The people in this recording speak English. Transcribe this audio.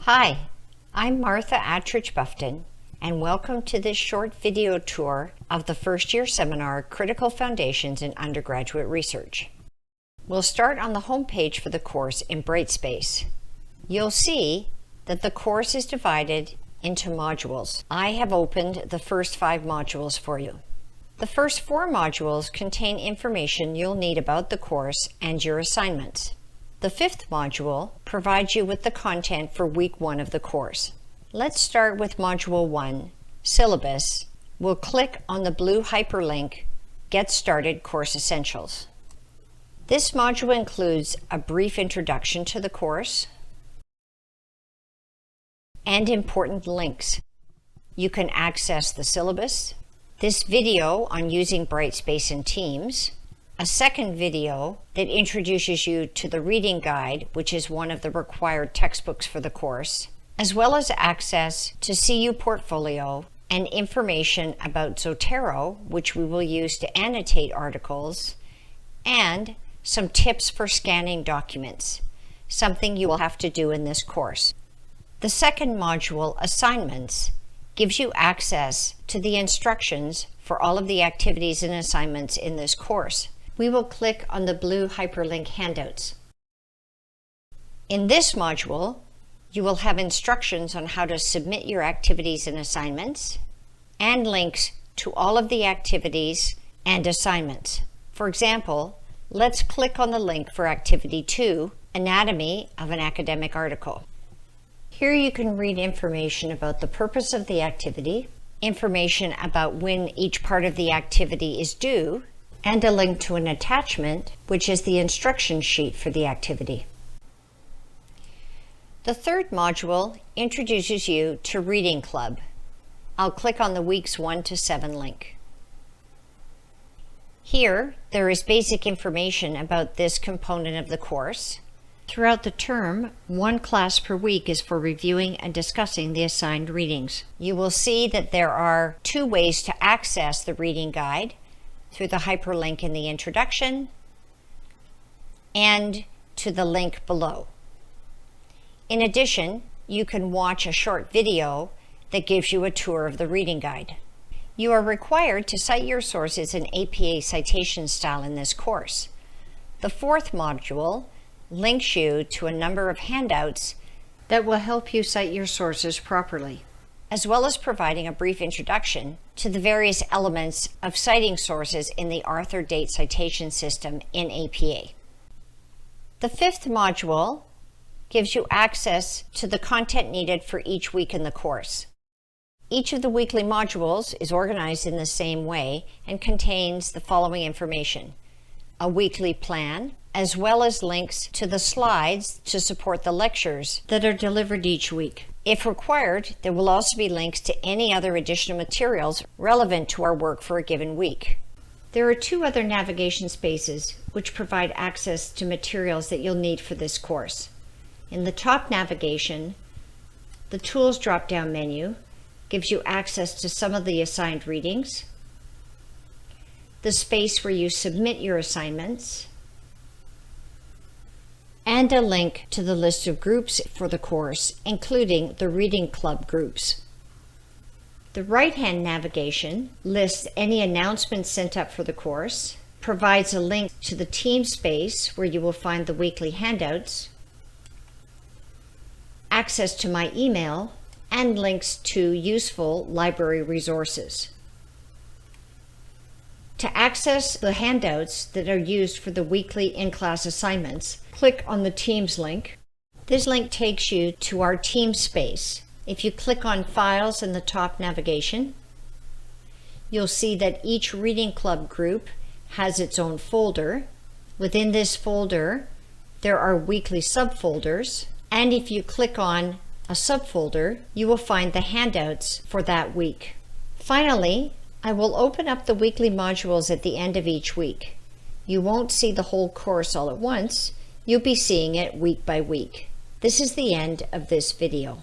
Hi, I'm Martha Attridge-Buffton, and welcome to this short video tour of the first-year seminar, Critical Foundations in Undergraduate Research. We'll start on the home page for the course in Brightspace. You'll see that the course is divided into modules. I have opened the first 5 modules for you. The first 4 modules contain information you'll need about the course and your assignments. The 5th module provides you with the content for week 1 of the course. Let's start with Module 1, Syllabus. We'll click on the blue hyperlink, Get Started Course Essentials. This module includes a brief introduction to the course and important links. You can access the syllabus, this video on using Brightspace and Teams, a second video that introduces you to the reading guide, which is one of the required textbooks for the course, as well as access to CU Portfolio and information about Zotero, which we will use to annotate articles, and some tips for scanning documents, something you will have to do in this course. The second module, Assignments, gives you access to the instructions for all of the activities and assignments in this course. We will click on the blue hyperlink Handouts. In this module, you will have instructions on how to submit your activities and assignments, and links to all of the activities and assignments. For example, let's click on the link for Activity 2, Anatomy of an Academic Article. Here you can read information about the purpose of the activity, information about when each part of the activity is due, and a link to an attachment, which is the instruction sheet for the activity. The third module introduces you to Reading Club. I'll click on the weeks 1 to 7 link. Here, there is basic information about this component of the course. Throughout the term, 1 class per week is for reviewing and discussing the assigned readings. You will see that there are 2 ways to access the reading guide, through the hyperlink in the introduction and to the link below. In addition, you can watch a short video that gives you a tour of the reading guide. You are required to cite your sources in APA citation style in this course. The 4th module links you to a number of handouts that will help you cite your sources properly, as well as providing a brief introduction to the various elements of citing sources in the Arthur Date citation system in APA. The 5th module gives you access to the content needed for each week in the course. Each of the weekly modules is organized in the same way and contains the following information: a weekly plan, as well as links to the slides to support the lectures that are delivered each week. If required, there will also be links to any other additional materials relevant to our work for a given week. There are 2 other navigation spaces which provide access to materials that you'll need for this course. In the top navigation, the Tools drop-down menu gives you access to some of the assigned readings, the space where you submit your assignments, and a link to the list of groups for the course, including the Reading Club groups. The right-hand navigation lists any announcements sent up for the course, provides a link to the team space where you will find the weekly handouts, access to my email, and links to useful library resources. To access the handouts that are used for the weekly in-class assignments, click on the Teams link. This link takes you to our team space. If you click on Files in the top navigation, you'll see that each Reading Club group has its own folder. Within this folder, there are weekly subfolders, and if you click on a subfolder, you will find the handouts for that week. Finally, I will open up the weekly modules at the end of each week. You won't see the whole course all at once. You'll be seeing it week by week. This is the end of this video.